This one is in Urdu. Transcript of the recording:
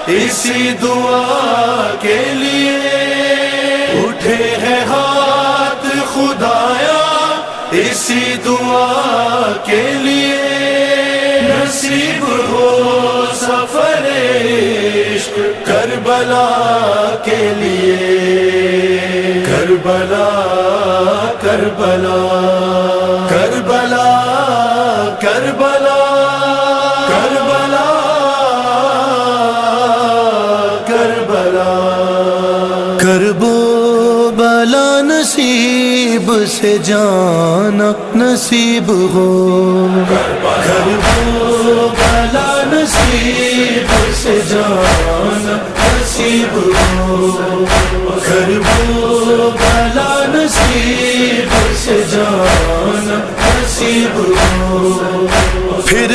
اسی دعا کے لیے اٹھے ہیں ہاتھ خدایا، اسی دعا کے لیے نصیب ہو سفر عشق کربلا کے لیے، کربلا کربلا کربلا کربلا کربلا کربلا کرب و بلا نصیب سے جانا نصیب ہو، کرب و بلا نصیب سے جانا نصیب ہو، کرب و بلا نصیب سے جانا نصیب ہو، پھر